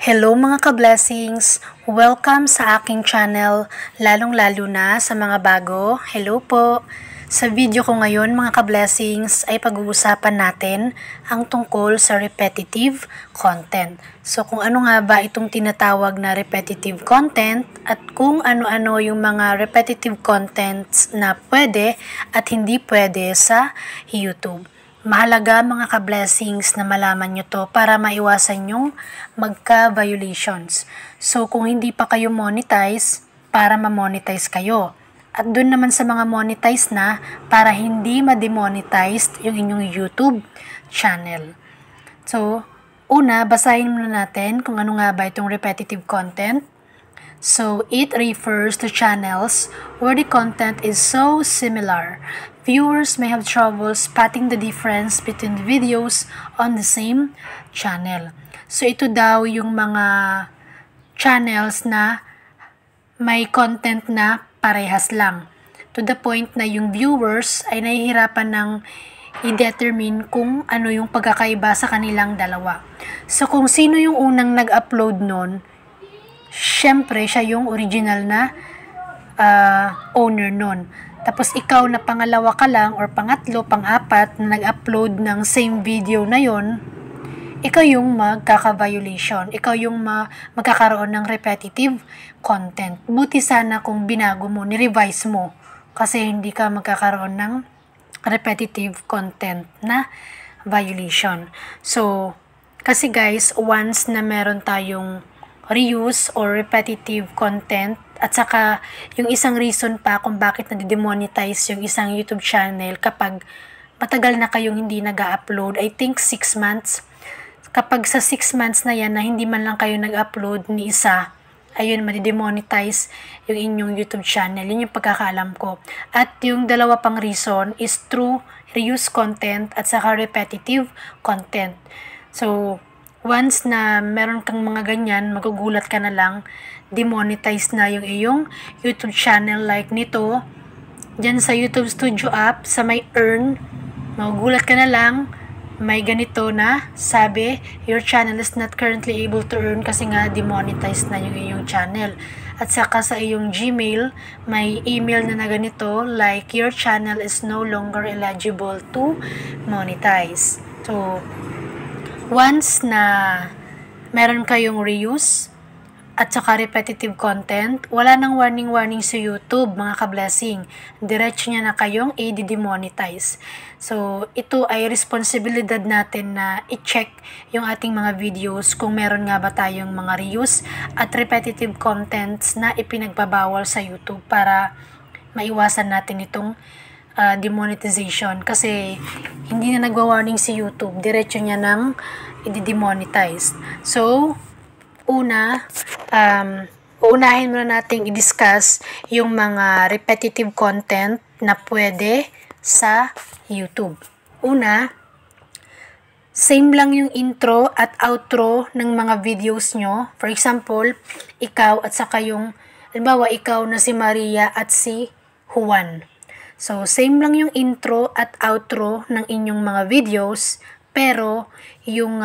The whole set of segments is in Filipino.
Hello mga ka-blessings! Welcome sa aking channel, lalong-lalo na sa mga bago. Hello po! Sa video ko ngayon mga ka-blessings ay pag-uusapan natin ang tungkol sa repetitive content. So kung ano nga ba itong tinatawag na repetitive content at kung ano-ano yung mga repetitive contents na pwede at hindi pwede sa YouTube. Mahalaga mga ka-blessings na malaman nyo to para maiwasan yung magka-violations. So kung hindi pa kayo monetize, para ma-monetize kayo. At dun naman sa mga monetize na, para hindi ma-demonetize yung inyong YouTube channel. So, una, basahin muna natin kung ano nga ba itong repetitive content. So, it refers to channels where the content is so similar. Viewers may have trouble spotting the difference between the videos on the same channel. So, ito daw yung mga channels na may content na parehas lang. To the point na yung viewers ay nahihirapan ng i-determine kung ano yung pagkakaiba sa kanilang dalawa. So, kung sino yung unang nag-upload nun, syempre siya yung original na owner nun. Tapos ikaw na pangalawa ka lang or pangatlo, pang-apat na nag-upload ng same video na yon, ikaw yung magkaka-violation. Ikaw yung magkakaroon ng repetitive content. Buti sana kung binago mo, ni-revise mo. Kasi hindi ka magkakaroon ng repetitive content na violation. So, kasi guys, once na meron tayong reuse or repetitive content at saka yung isang reason pa kung bakit na-demonetize yung isang YouTube channel kapag matagal na kayong hindi nag-upload, I think 6 months. Kapag sa 6 months na yan na hindi man lang kayo nag-upload ni isa, ayun, ma-demonetize yung inyong YouTube channel. Yun yung pagkakaalam ko. At yung dalawa pang reason is true reuse content at saka repetitive content. So, once na meron kang mga ganyan, magugulat ka na lang, demonetize na yung iyong YouTube channel like nito. Diyan sa YouTube Studio app, sa may earn, magugulat ka na lang, may ganito na sabi, your channel is not currently able to earn kasi nga demonetize na yung iyong channel. At saka sa iyong Gmail, may email na ganito like, your channel is no longer eligible to monetize. So, once na meron kayong reuse at saka repetitive content, wala nang warning sa YouTube mga ka-blessing. Diretso niya na kayong i-demonetize. So, ito ay responsibilidad natin na i-check yung ating mga videos kung meron nga ba tayong mga reuse at repetitive contents na ipinagbabawal sa YouTube para maiwasan natin itong demonetization. Kasi hindi na nagwa-warning si YouTube, diretso niya nang i-demonetize. So, uunahin muna nating i-discuss yung mga repetitive content na pwede sa YouTube. Una, same lang yung intro at outro ng mga videos nyo. For example, ikaw at saka yung, halimbawa ikaw na si Maria at si Juan. So, same lang yung intro at outro ng inyong mga videos, pero yung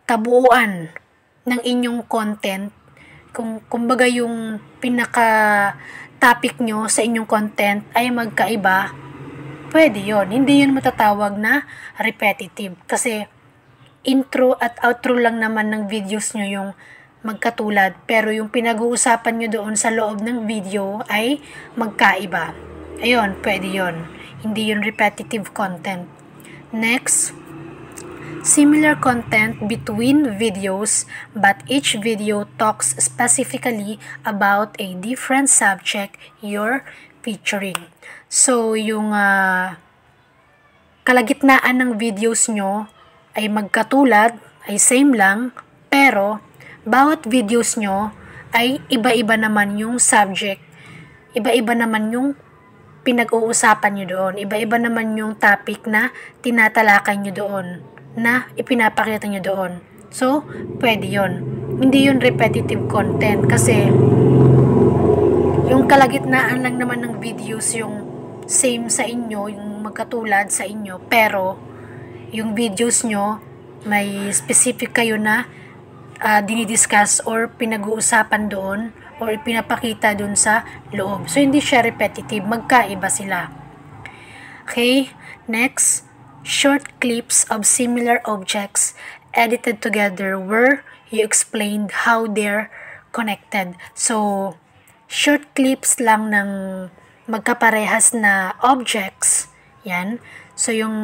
tabuuan ng inyong content, kumbaga yung pinaka-topic nyo sa inyong content ay magkaiba, pwede yon. Hindi yun matatawag na repetitive. Kasi intro at outro lang naman ng videos nyo yung magkatulad, pero yung pinag-uusapan nyo doon sa loob ng video ay magkaiba. Ayun, pwede yon. Hindi yun repetitive content. Next, similar content between videos, but each video talks specifically about a different subject you're featuring. So, yung kalagitnaan ng videos nyo ay magkatulad, ay same lang, pero bawat videos nyo ay iba-iba naman yung subject, iba-iba naman yung pinag-uusapan nyo doon, iba-iba naman yung topic na tinatalakay nyo doon, na ipinapakita nyo doon. So, pwede yon. Hindi yun repetitive content kasi yung kalagitnaan lang naman ng videos yung same sa inyo, yung magkatulad sa inyo, pero yung videos nyo may specific kayo na dinidiscuss or pinag-uusapan doon or pinapakita doon sa loob. So, hindi siya repetitive. Magkaiba sila. Okay? Next, short clips of similar objects edited together where you explained how they're connected. So, short clips lang ng magkaparehas na objects. Yan. So, yung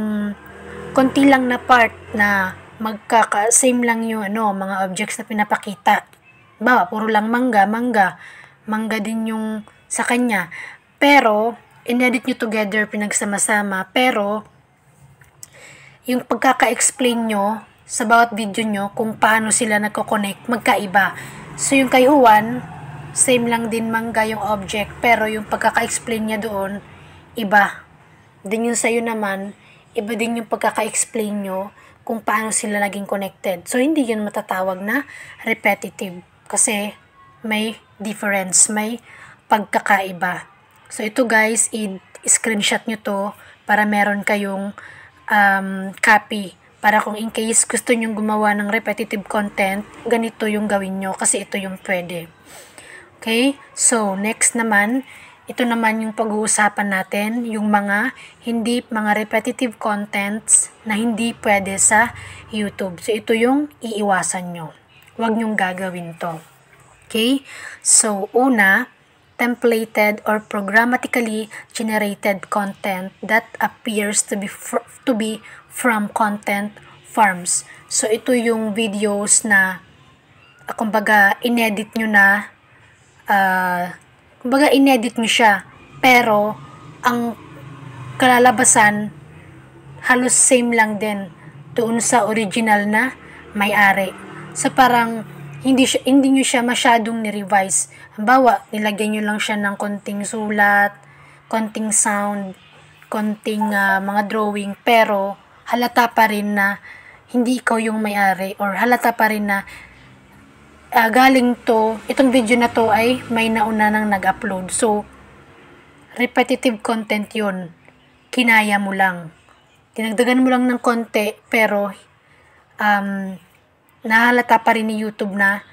konti lang na part na magkaka-same lang yung mga objects na pinapakita. Puro lang mangga din yung sa kanya. Pero, inedit nyo together, pinagsama-sama. Pero, yung pagkaka-explain nyo sa bawat video nyo kung paano sila nagko-connect, magkaiba. So, yung kay Juan, same lang din mangga yung object, pero yung pagkaka-explain niya doon, iba. Din yung sa'yo naman, iba din yung pagkaka-explain nyo kung paano sila naging connected. So, hindi yun matatawag na repetitive kasi may difference, may pagkakaiba. So, ito guys, i-screenshot nyo to para meron kayong copy. Para kung in case gusto nyong gumawa ng repetitive content, ganito yung gawin nyo kasi ito yung pwede. Okay? So, next naman, ito naman yung pag-uusapan natin, yung mga repetitive contents na hindi pwede sa YouTube. So, ito yung iiwasan nyo. Huwag nyong gagawin to. Okay? So, una, templated or programmatically generated content that appears to be from content farms. So, ito yung videos na, kumbaga, inedit nyo na, inedit nyo siya, pero ang kalalabasan halos same lang din doon sa original na may-ari. So parang hindi nyo siya masyadong ni-revise. Halimbawa, nilagyan nyo lang siya ng konting sulat, konting sound, konting mga drawing, pero halata pa rin na hindi ikaw yung may-ari, or halata pa rin na itong video na to ay may nauna nang nag-upload. So, repetitive content yun. Kinaya mo lang. Dinagdagan mo lang ng konti, pero nahalata pa rin ni YouTube na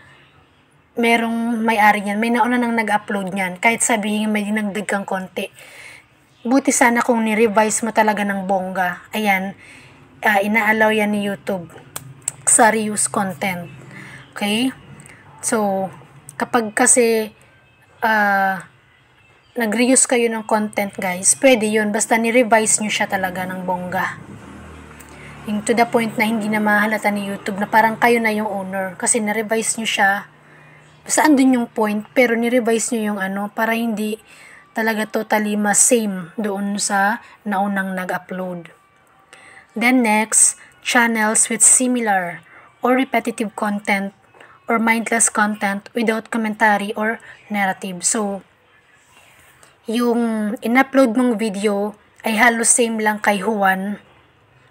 merong may-ari niyan. May nauna nang nag-upload niyan. Kahit sabihin may dinagdag kang konti. Buti sana kung ni-revise mo talaga ng bongga. Ayan, ina-allow yan ni YouTube sa reuse content. Okay? So, kapag kasi nag-reuse kayo ng content guys, pwede yun, basta ni-revise nyo siya talaga ng bongga. Yung to the point na hindi na mahalata ni YouTube na parang kayo na yung owner kasi ni-revise nyo siya. Basta andun yung point, pero ni-revise nyo yung para hindi talaga totally same doon sa naunang nag-upload. Then next, channels with similar or repetitive content or mindless content without commentary or narrative. So, yung in-upload mong video ay halos same lang kay Juan.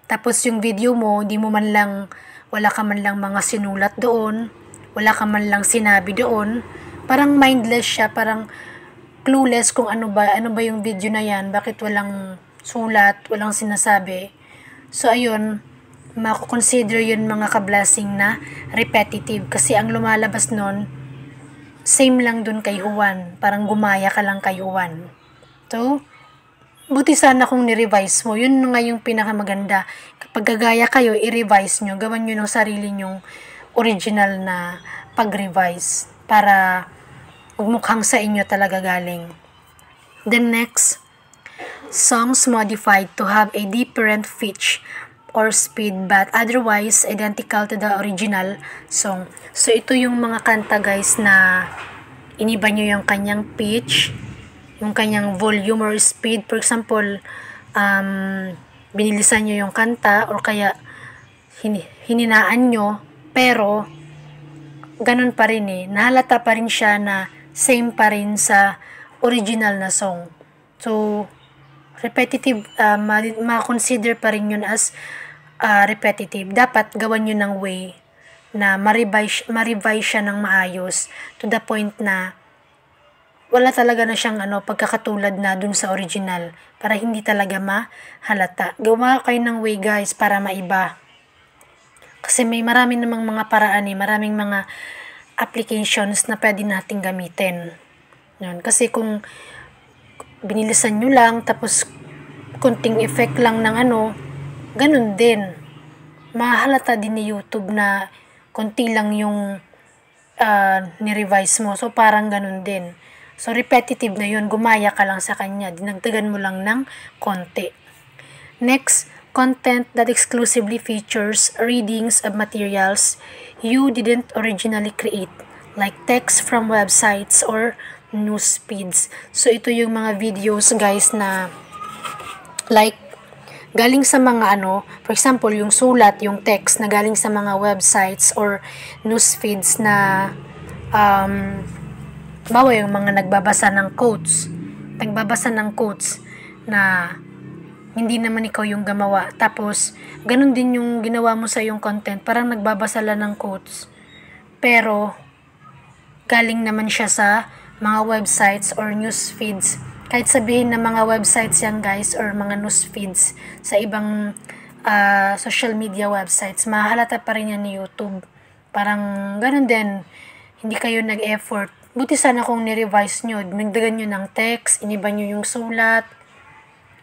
Tapos yung video mo, wala ka man lang mga sinulat doon, wala ka man lang sinabi doon. Parang mindless siya, parang clueless kung ano ba yung video na yan, bakit walang sulat, walang sinasabi. So, ayun, mako-consider yun mga ka-blessing na repetitive kasi ang lumalabas nun same lang dun kay Juan, parang gumaya ka lang kay Juan. So, buti sana kung ni-revise mo, yun nga yung pinakamaganda. Kapag gagaya kayo, i-revise nyo, gawan nyo ng sarili nyong original na pag-revise para mukhang sa inyo talaga galing. Then next, songs modified to have a different pitch or speed but otherwise identical to the original song. So, ito yung mga kanta guys na iniba nyo yung kanyang pitch, yung kanyang volume or speed. For example, binilisan nyo yung kanta or kaya hininaan nyo, pero ganun pa rin nahalata pa rin siya na same pa rin sa original na song. So, repetitive, ma-consider pa rin yun as repetitive. Dapat gawan nyo ng way na ma-revise siya ng maayos to the point na wala talaga na siyang pagkakatulad na dun sa original para hindi talaga mahalata. Gawa kayo ng way guys para maiba. Kasi may marami namang mga paraan maraming mga applications na pwede nating gamitin. Yun. Kasi kung binilisan nyo lang, tapos kunting effect lang ng ganun din. Mahalata din ni YouTube na konti lang yung ni-revise mo. So, parang ganun din. So, repetitive na yun. Gumaya ka lang sa kanya. Dinagdagan mo lang ng konti. Next, content that exclusively features readings of materials you didn't originally create, like text from websites or news feeds. So, ito yung mga videos, guys, na like galing sa mga for example, yung sulat, yung text na galing sa mga websites or news feeds na bawa yung mga nagbabasa ng quotes na hindi naman ikaw yung gumawa. Tapos, ganun din yung ginawa mo sa yung content, parang nagbabasa lang ng quotes. Pero, galing naman siya sa mga websites or news feeds. Kahit sabihin na mga websites yan, guys, or mga news feeds sa ibang social media websites, mahalata pa rin yan ni YouTube. Parang ganun din, hindi kayo nag-effort. Buti sana kung ni-revise nyo, nagdagan nyo ng text, iniba nyo yung sulat,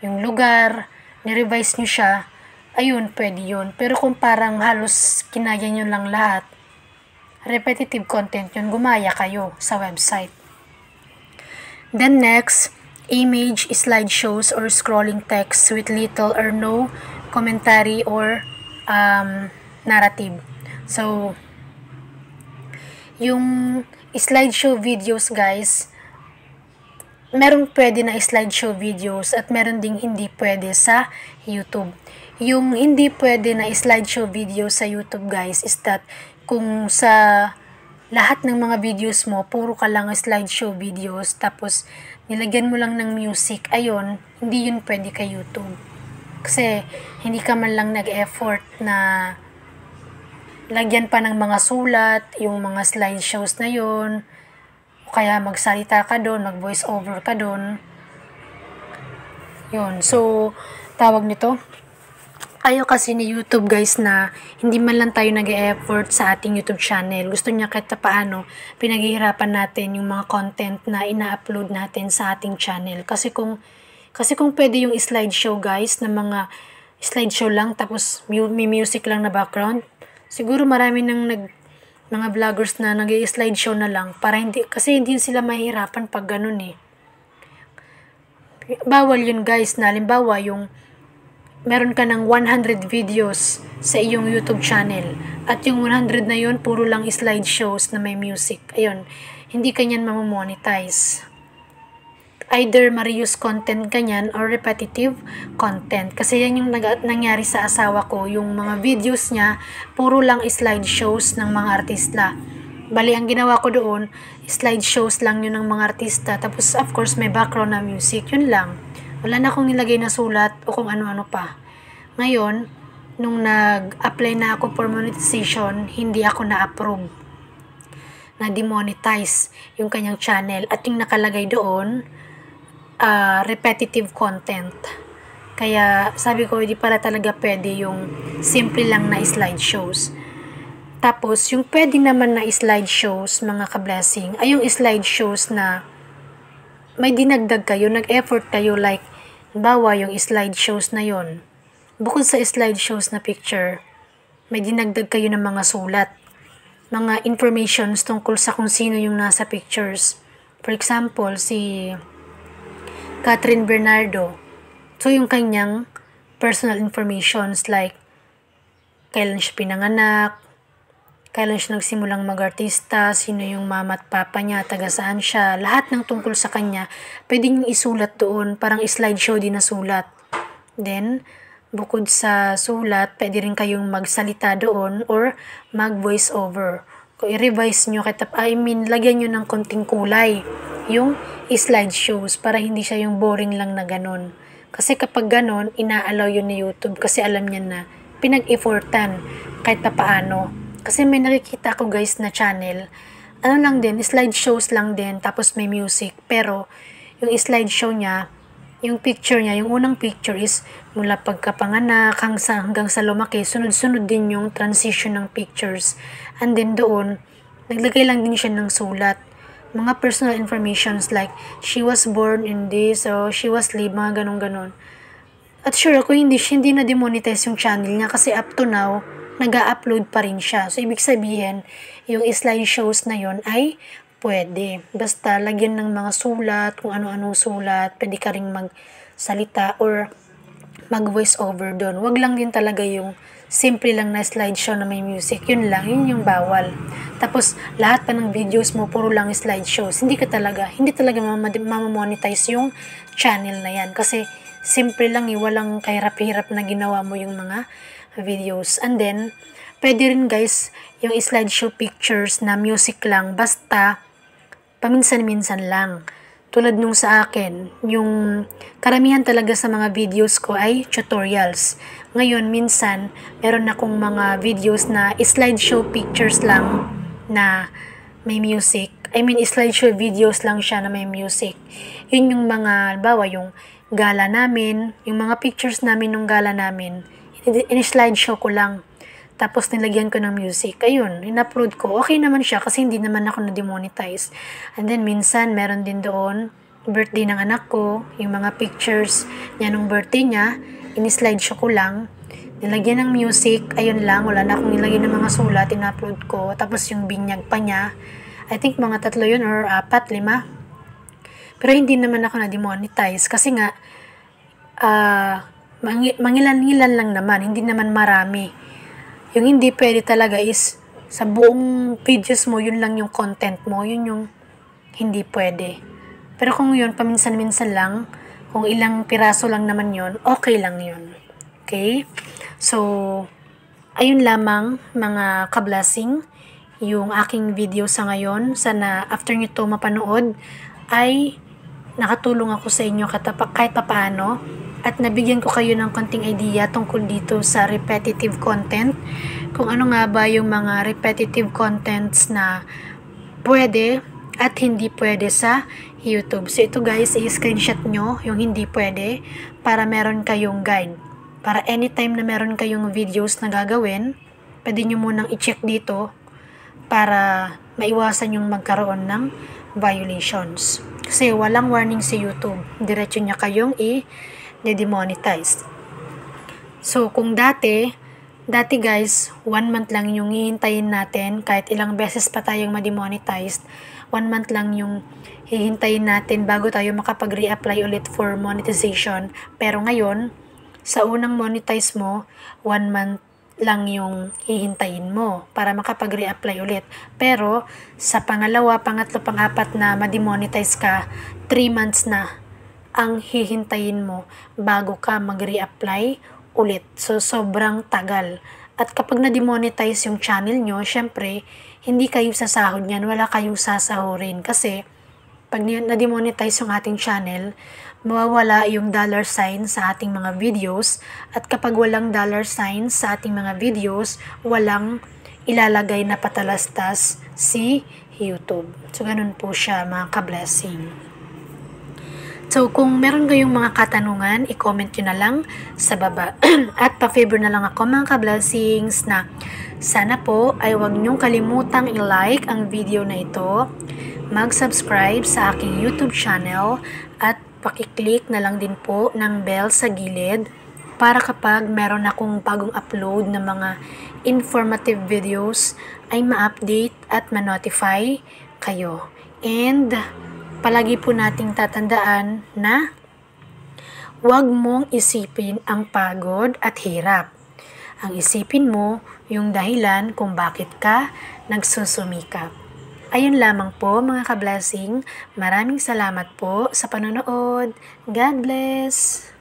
yung lugar, ni-revise nyo siya, ayun, pwede yun. Pero kung parang halos kinaya nyo lang lahat, repetitive content yun, gumaya kayo sa website. Then next, image, slideshows, or scrolling text with little or no commentary or narrative. So, yung slideshow videos, guys, merong pwede na slideshow videos at meron ding hindi pwede sa YouTube. Yung hindi pwede na slideshow videos sa YouTube, guys, is that kung sa lahat ng mga videos mo, puro ka lang slideshow videos, tapos nilagyan mo lang ng music, ayun, hindi yun pwede kay YouTube. Kasi hindi ka man lang nag-effort na lagyan pa ng mga sulat, yung mga slideshows na yun, o kaya magsalita ka doon, mag-voice over ka doon. Yun, so, tawag nito, ayaw kasi ni YouTube, guys, na hindi man lang tayo nag-e-effort sa ating YouTube channel. Gusto niya kahit paano pinaghihirapan natin yung mga content na ina-upload natin sa ating channel. Kasi kung pwede yung slideshow, guys, na mga slideshow lang tapos may music lang na background, siguro marami ng mga vloggers na nag-i-slideshow na lang para kasi hindi sila mahihirapan pag ganun Bawal yun, guys, na halimbawa yung meron ka ng 100 videos sa iyong YouTube channel at yung 100 na yun, puro lang slideshows na may music. Ayun, hindi ka niyan mamonetize. Either ma-reuse content ka niyan or repetitive content. Kasi yan yung nangyari sa asawa ko. Yung mga videos niya, puro lang slideshows ng mga artista. Bali, ang ginawa ko doon, slideshows lang yun ng mga artista. Tapos, of course, may background na music. Yun lang. Wala na akong nilagay na sulat o kung ano-ano pa. Ngayon, nung nag-apply na ako for monetization, hindi ako na-approve. Na-demonetize yung kanyang channel. At yung nakalagay doon, repetitive content. Kaya sabi ko, hindi pala talaga pwede yung simple lang na slideshows. Tapos, yung pwede naman na slideshows, mga ka-blessing, ay yung slideshows na may dinagdag kayo, nag-effort kayo, like, bawa yung slideshows na yon. Bukod sa slideshows na picture, may dinagdag kayo ng mga sulat, mga informations tungkol sa kung sino yung nasa pictures. For example, si Catherine Bernardo. So, yung kanyang personal informations like kailan siya pinanganak, kailan siya nagsimulang mag-artista, sino yung mama at papa niya, taga saan siya, lahat ng tungkol sa kanya, pwedeng isulat doon, parang slideshow din na sulat. Then, bukod sa sulat, pwede rin kayong magsalita doon or mag-voice over. Kung i-revise nyo, lagyan nyo ng konting kulay yung slideshows para hindi siya yung boring lang na ganon. Kasi kapag ganon, ina-allow yun ni YouTube kasi alam niya na pinag-effortan kahit paano. Kasi may nakikita ko, guys, na channel, lang din, slideshows lang din, tapos may music. Pero, yung slideshow niya, yung picture niya, yung unang picture is mula pagkapanganak hanggang sa lumaki, sunod-sunod din yung transition ng pictures. And then doon, naglagay lang din siya ng sulat. Mga personal informations like, she was born in this, o she was live, mga ganon-ganon. At sure ako, hindi na demonetize yung channel niya kasi up to now, nag-upload pa rin siya. So, ibig sabihin, yung slideshows na yon ay pwede. Basta, lagyan ng mga sulat, kung ano-anong sulat, pwede ka ring magsalita or mag-voice over doon. Wag lang din talaga yung simple lang na slideshow na may music. Yun lang, yun yung bawal. Tapos, lahat pa ng videos mo, puro lang slideshows. Hindi talaga mamamonetize yung channel na yan. Kasi, simple lang walang kahirap-hirap na ginawa mo yung mga videos. And then, pwede rin guys, yung slideshow pictures na music lang, basta paminsan-minsan lang. Tulad nung sa akin, yung karamihan talaga sa mga videos ko ay tutorials. Ngayon, minsan, meron akong mga videos na slideshow pictures lang na may music. Slideshow videos lang siya na may music. Yun yung mga, halimbawa, yung gala namin, yung mga pictures namin nung gala namin, in-slideshow ko lang. Tapos nilagyan ko ng music. Ayun, in-upload ko. Okay naman siya kasi hindi naman ako na-demonetize. And then minsan, meron din doon, birthday ng anak ko, yung mga pictures niya nung birthday niya, in-slideshow ko lang. Nilagyan ng music, ayun lang, wala na akong nilagyan ng mga sulat, in-upload ko. Tapos yung binyag pa niya, I think mga 3 yun or 4, 5. Pero hindi naman ako na-demonetize kasi nga, mangilan-ngilan lang naman, hindi naman marami. Yung hindi pwede talaga is, sa buong videos mo, yun lang yung content mo, yun yung hindi pwede. Pero kung yun, paminsan-minsan lang, kung ilang piraso lang naman yun, okay lang yun. Okay? So, ayun lamang mga ka-blessing, yung aking video sa ngayon. Sana after nyo to mapanood, ay nakatulong ako sa inyo kahit papaano at nabigyan ko kayo ng konting idea tungkol dito sa repetitive content. Kung ano nga ba yung mga repetitive contents na pwede at hindi pwede sa YouTube. So ito guys, i-screenshot nyo yung hindi pwede para meron kayong guide. Para anytime na meron kayong videos na gagawin, pwede nyo munang i-check dito para maiwasan yung magkaroon ng violations. Kasi walang warning sa YouTube. Diretso niya kayong i-demonetize. So, kung dati guys, 1 month lang yung hihintayin natin, kahit ilang beses pa tayong ma-demonetized, 1 month lang yung hihintayin natin bago tayo makapag-reapply ulit for monetization. Pero ngayon, sa unang monetize mo, 1 month lang yung hihintayin mo para makapag-reapply ulit. Pero sa pangalawa, pangatlo, pang-apat na ma-demonetize ka, 3 months na ang hihintayin mo bago ka mag-reapply ulit. So sobrang tagal. At kapag na-demonetize yung channel nyo, syempre hindi kayo sasahod niyan, wala kayong sasahurin kasi pag na-demonetize yung ating channel, mawawala yung $sign sa ating mga videos at kapag walang $sign sa ating mga videos, walang ilalagay na patalastas si YouTube. So, ganun po siya mga ka-blessing. So, kung meron kayong mga katanungan, i-comment nyo na lang sa baba. At pa-favor na lang ako mga ka-blessings na sana po ay huwag nyong kalimutang i-like ang video na ito, mag-subscribe sa aking YouTube channel at pakiclick na lang din po ng bell sa gilid para kapag meron akong bagong upload na mga informative videos ay ma-update at ma-notify kayo. And palagi po nating tatandaan na huwag mong isipin ang pagod at hirap. Ang isipin mo yung dahilan kung bakit ka nagsusumikap. Ayun lamang po mga ka-blessing. Maraming salamat po sa panonood. God bless!